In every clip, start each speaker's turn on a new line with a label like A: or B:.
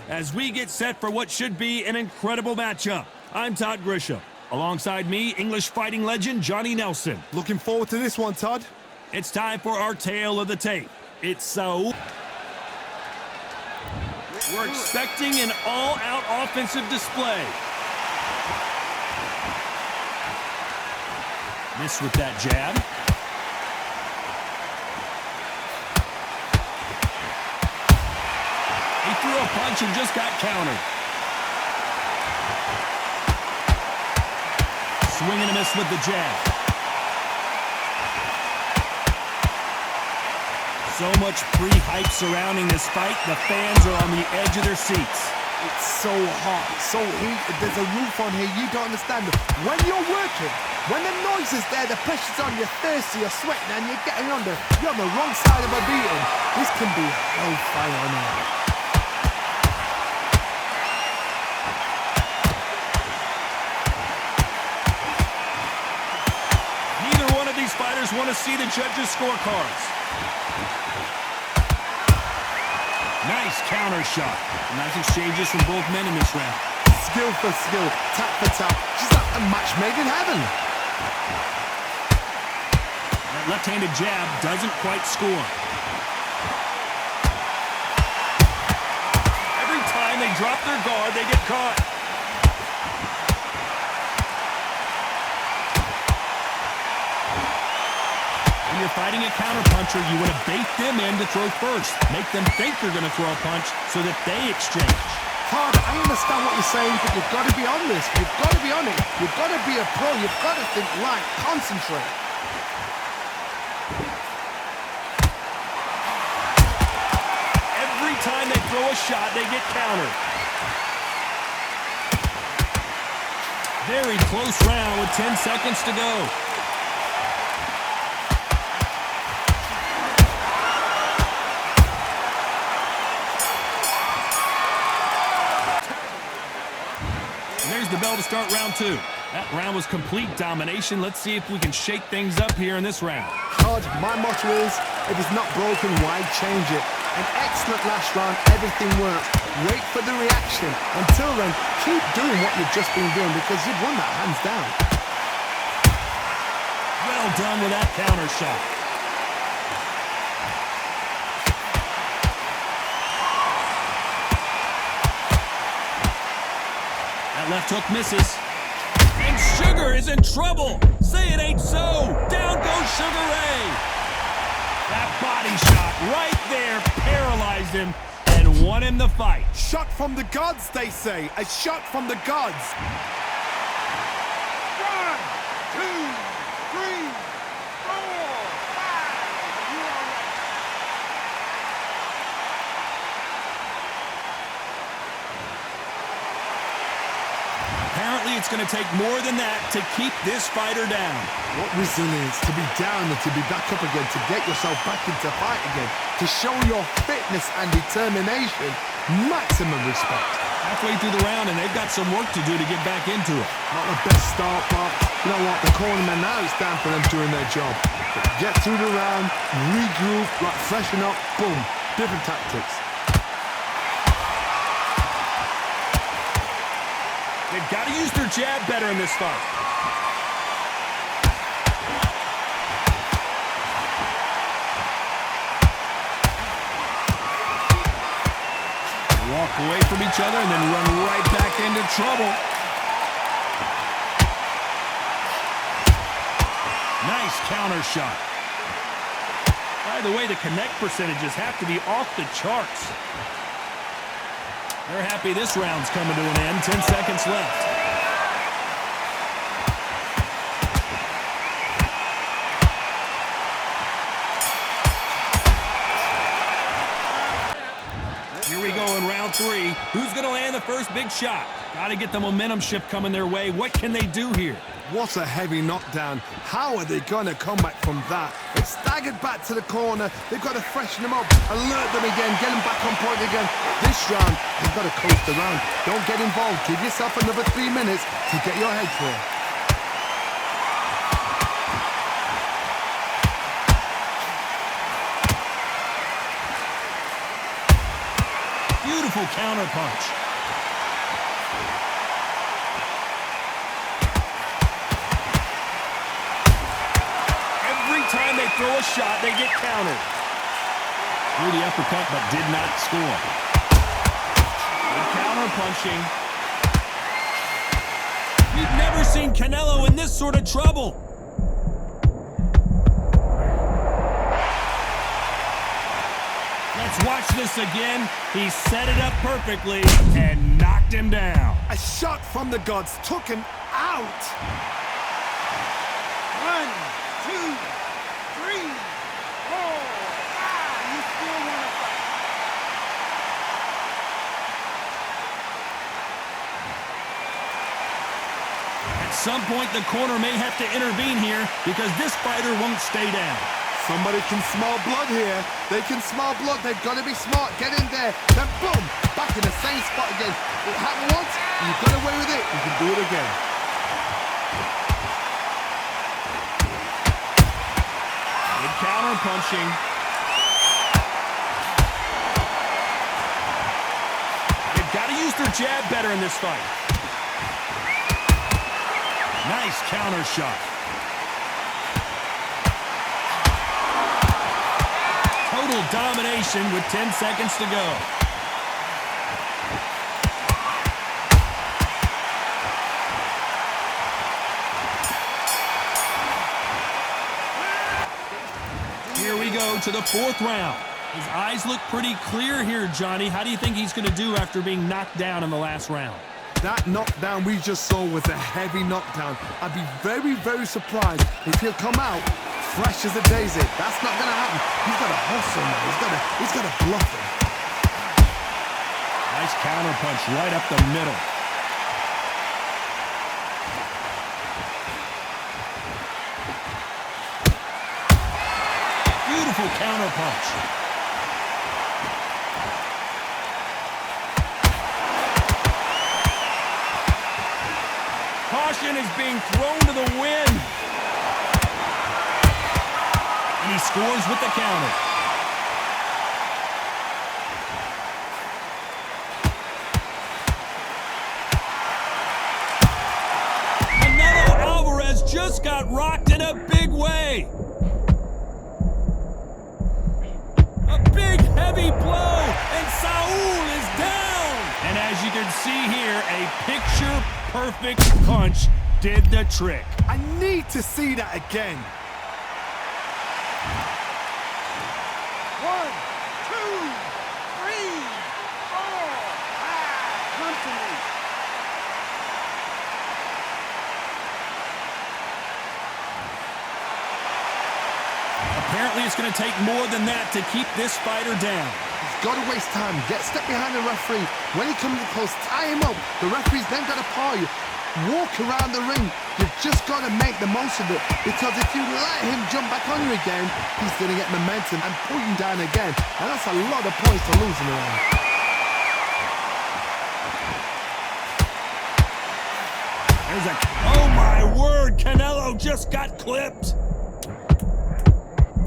A: as we get set for what should be an incredible matchup. I'm Todd Grisham. Alongside me, English fighting legend Johnny Nelson.
B: Looking forward to this one, Todd.
A: It's time for our tale of the tape. It's so... We're expecting an all-out offensive display. Missed with that jab. He threw a punch and just got countered. Swing and a miss with the jab. So much pre-hype surrounding this fight, the fans are on the edge of their seats.
B: It's so hot, it's so heated, there's a roof on here, you don't understand. When you're working, when the noise is there, the pressure's on, you're thirsty, you're sweating, and you're getting under. You're on the wrong side of a beating. This can be hellfire on air.
A: Neither one of these fighters want to see the judges' scorecards. Nice counter shot. Nice exchanges from both men in this round.
B: Skill for skill, tap for tap. Just like a match made in heaven.
A: That left-handed jab doesn't quite score. Every time they drop their guard, they get caught. When you're fighting a counterpuncher, you want to bait them in to throw first. Make them think you're going to throw a punch so that they exchange.
B: Todd, I understand what you're saying, but you've got to be on this. You've got to be on it. You've got to be a pro. You've got to think right. Concentrate.
A: Every time they throw a shot, they get countered. Very close round with 10 seconds to go. There's the bell to start round two. That round was complete domination. Let's see if we can shake things up here in this round.
B: Todd, my motto is, if it's not broken, why change it? An excellent last round, everything worked. Wait for the reaction. Until then, keep doing what you've just been doing because you've won that hands down.
A: Well done with that counter shot. Left hook misses. And Sugar is in trouble. Say it ain't so. Down goes Sugar Ray. That body shot right there paralyzed him and won him the fight.
B: Shot from the gods, they say. A shot from the gods. 1, 2, 3, 4, 5.
A: Apparently, it's going to take more than that to keep this fighter down.
B: What resilience to be down and to be back up again, to get yourself back into fight again, to show your fitness and determination. Maximum respect.
A: Halfway through the round, and they've got some work to do to get back into it.
B: Not the best start, but you know what? The cornermen now, it's time for them doing their job. Get through the round, regroup, like freshen up, boom. Different tactics.
A: They've got to use their jab better in this fight. Walk away from each other and then run right back into trouble. Nice counter shot. By the way, the connect percentages have to be off the charts. They're happy this round's coming to an end. 10 seconds left. Here we go in round three. Who's going to land the first big shot? Got to get the momentum shift coming their way. What can they do here?
B: What a heavy knockdown. How are they going to come back from that? They staggered back to the corner. They've got to freshen them up, alert them again, get them back on point again. This round, they've got to coast the round. Don't get involved. Give yourself another 3 minutes to get your head clear.
A: Beautiful counter punch. Every time they throw a shot, they get countered. Threw the uppercut, but did not score. Good counter punching. We've never seen Canelo in this sort of trouble. Let's watch this again. He set it up perfectly and knocked him down.
B: A shot from the gods took him out.
C: 1, 2, 3, 4, 5. You still want to fight?
A: At some point, the corner may have to intervene here because this fighter won't stay down.
B: Somebody can smell blood here. They can smell blood. They've got to be smart. Get in there. Then boom, back in the same spot again. It happened once. You got away with it. You can do it again.
A: Good counter punching. They've got to use their jab better in this fight. Nice counter shot. Total domination with 10 seconds to go. Here we go to the fourth round. His eyes look pretty clear here, Johnny. How do you think he's going to do after being knocked down in the last round?
B: That knockdown we just saw was a heavy knockdown. I'd be very, very surprised if he'll come out fresh as a daisy. That's not going to happen. He's got to hustle now. He's got to bluff him.
A: Nice counter punch right up the middle. Beautiful counter punch. Caution is being thrown to the wind. And he scores with the counter. Canelo Alvarez just got rocked in a big way. A big, heavy blow, and Saul is down. And as you can see here, a picture-perfect punch did the trick.
B: I need to see that again.
C: 1, 2, 3, 4, 5. Come to me.
A: Apparently, it's going to take more than that to keep this fighter down.
B: He's got to waste time. Step behind the referee. When he comes close, tie him up. The referee's then got to paw you. Walk around the ring. You've just got to make the most of it. Because if you let him jump back on you again, he's going to get momentum and pull you down again. And that's a lot of points to lose in the round.
A: There's a... Oh, my word! Canelo just got clipped.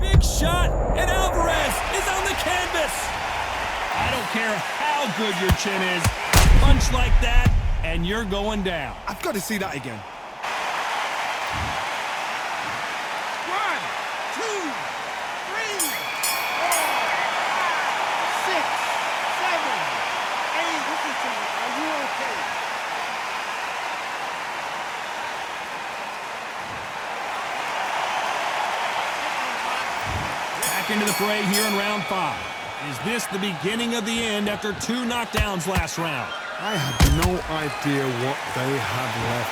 A: Big shot, and Alvarez is on the canvas. I don't care how good your chin is. Punch like that, and you're going down.
B: I've got to see that again.
C: 1, 2, 3, 4, 5, 6, 7, 8. Listen to me. Are you okay?
A: Back into the fray here in round 5. Is this the beginning of the end after 2 knockdowns last round?
B: I have no idea what they have left.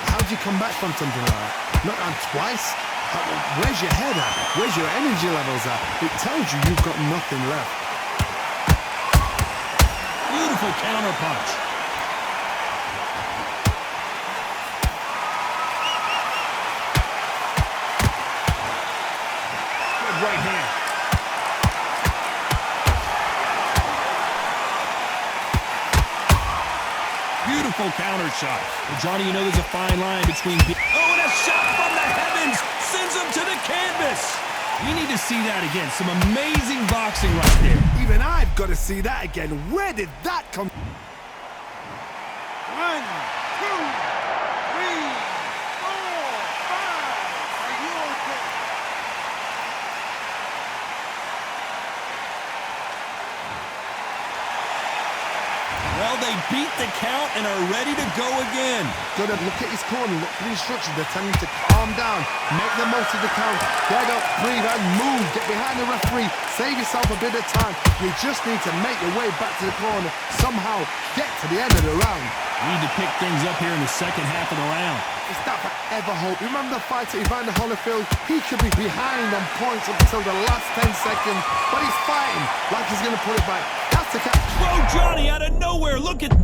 B: How did you come back from something like that? Not on twice? Where's your head at? Where's your energy levels at? It tells you you've got nothing left.
A: Beautiful counter punch. Good right hand. Beautiful counter shot. Well, Johnny, you know there's a fine line between... Oh, and a shot from the heavens sends him to the canvas. We need to see that again. Some amazing boxing right there.
B: Even I've got to see that again. Where did that come?
C: 1, 2, 3, 4, 5. Are you okay?
A: Well, they beat the count and are ready to go again.
B: Got to look at his corner, look for the instructions. They're telling him to calm down, make the most of the count, get up, breathe, and move. Get behind the referee, save yourself a bit of time. You just need to make your way back to the corner, somehow get to the end of the round.
A: We need to pick things up here in the second half of the round.
B: Is that forever hope? Remember the fighter Evander Holyfield? He could be behind on points up until the last 10 seconds, but he's fighting like he's going to pull it back. That's the catch.
A: Throw Johnny out of nowhere. Look at...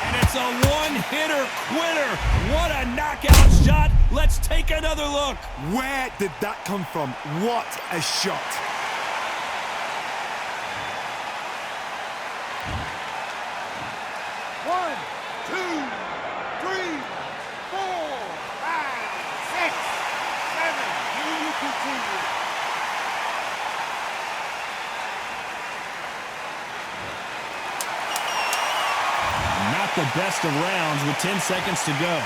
A: And it's a one-hitter quitter. What a knockout shot. Let's take another look.
B: Where did that come from? What a shot.
C: One, two, three, 4, 5, 6, 7. Here you continue.
A: Not the best of rounds with 10 seconds to go.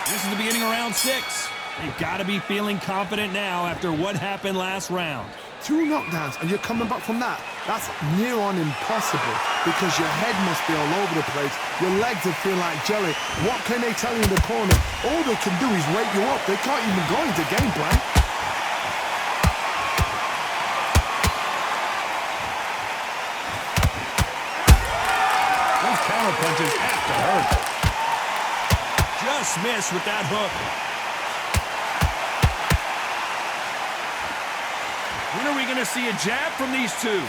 A: This is the beginning of round 6. They've got to be feeling confident now after what happened last round.
B: 2 knockdowns and you're coming back from that. That's near on impossible because your head must be all over the place. Your legs would feel like jelly. What can they tell you in the corner? All they can do is wake you up. They can't even go into game plan.
A: Those counter punches have to hurt. Just missed with that hook. When are we going to see a jab from these two?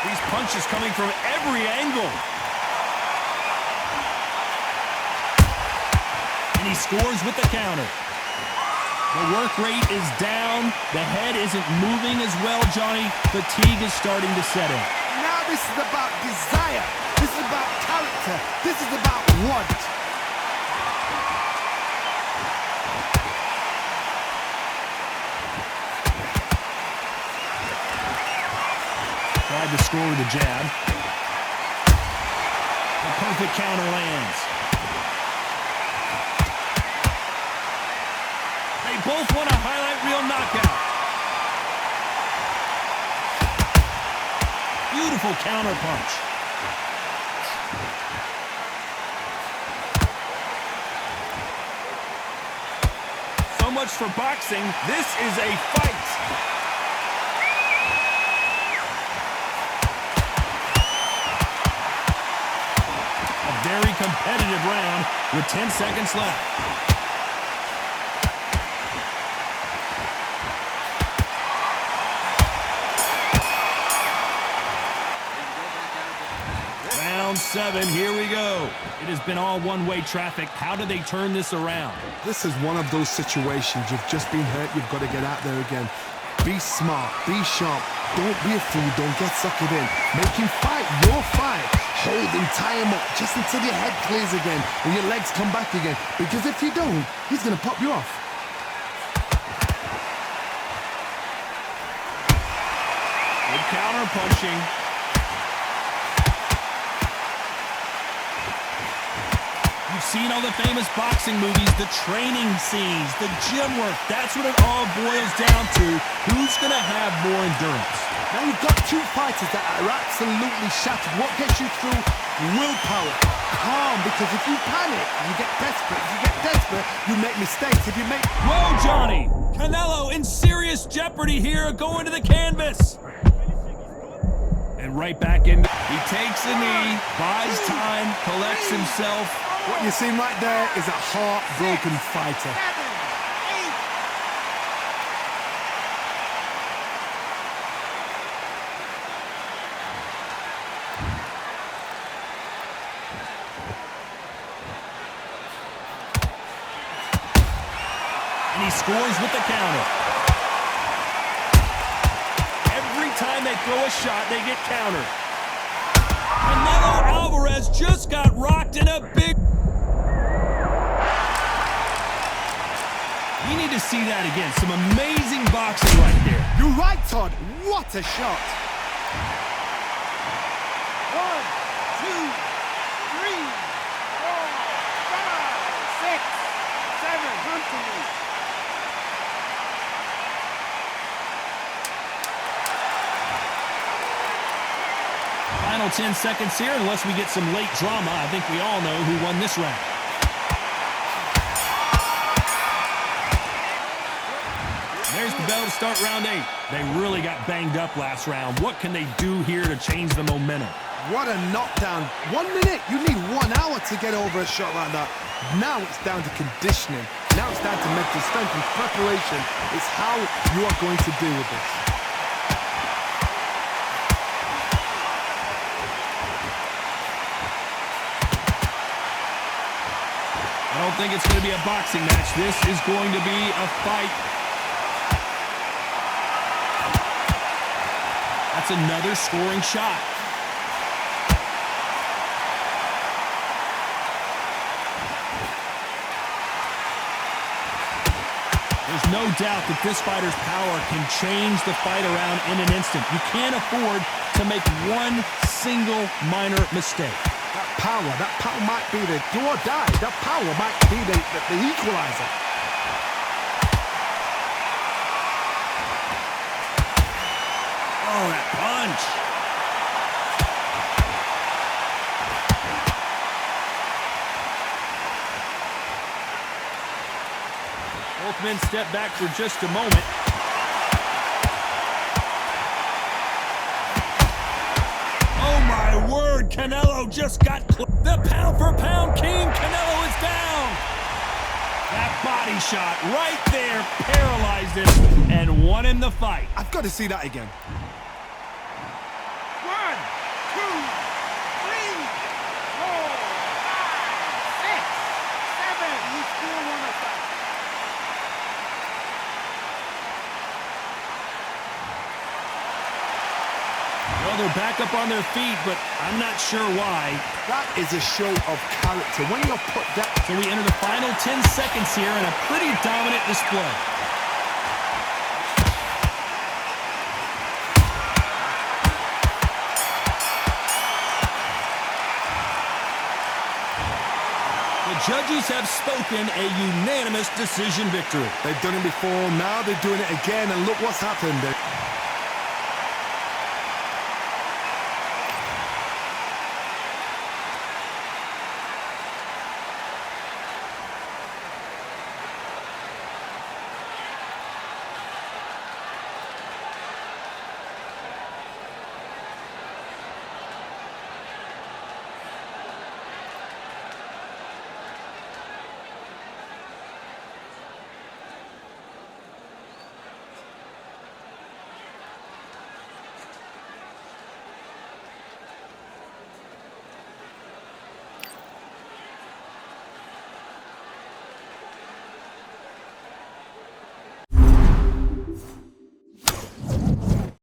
A: These punches coming from every angle. And he scores with the counter. The work rate is down. The head isn't moving as well, Johnny. Fatigue is starting to set in.
B: Now this is about desire. This is about character. This is about want.
A: Tried to score with a jab. The perfect counter lands. They both want a highlight reel knockout. Beautiful counter punch. So much for boxing. This is a fight. A very competitive round with 10 seconds left. Round 7, here we go. It has been all one-way traffic. How do they turn this around?
B: This is one of those situations. You've just been hurt. You've got to get out there again. Be smart. Be sharp. Don't be a fool. Don't get suckered in. Make him fight your fight. Hold him, tie him up, just until your head clears again and your legs come back again. Because if you don't, he's going to pop you off.
A: Good counter punching. You've seen all the famous boxing movies, the training scenes, the gym work. That's what it all boils down to. Who's going to have more endurance?
B: Now you've got 2 fighters that are absolutely shattered. What gets you through? Willpower. Calm, because if you panic, you get desperate. If you get desperate, you make mistakes. If you make...
A: Whoa, Johnny! Canelo in serious jeopardy here, going to the canvas. And right back in. He takes a knee, buys time, collects himself.
B: What you see right there is a heartbroken fighter.
C: 7, 8.
A: scores with the counter. Every time they throw a shot, they get countered. Canelo Alvarez just got rocked in a big... We need to see that again. Some amazing boxing right there.
B: You're right, Todd. What a shot.
C: 1, 2, 3, 4, 5, 6, 7. Hunt to me.
A: Final 10 seconds here, unless we get some late drama. I think we all know who won this round. There's the bell to start round 8. They really got banged up last round. What can they do here to change the momentum?
B: What a knockdown. 1 minute. You need 1 hour to get over a shot like that. Now it's down to conditioning. Now it's down to mental strength and preparation. It's how you are going to deal with this.
A: I don't think it's going to be a boxing match. This is going to be a fight. That's another scoring shot. There's no doubt that this fighter's power can change the fight around in an instant. You can't afford to make one single minor mistake.
B: That power might be the do or die. That power might be the equalizer.
A: Oh, that punch. Both men step back for just a moment. Oh, my word. Canelo just got the pound-for-pound king. Canelo is down. That body shot right there paralyzed him and won him the fight.
B: I've got to see that again.
C: 1, 2, 3, 4, 5, 6, 7. You still want to fight.
A: Well, they're back up on their feet, but I'm not sure why.
B: That is a show of character. When you're put down...
A: So we enter the final 10 seconds here in a pretty dominant display. The judges have spoken a unanimous decision victory.
B: They've done it before, now they're doing it again, and look what's happened.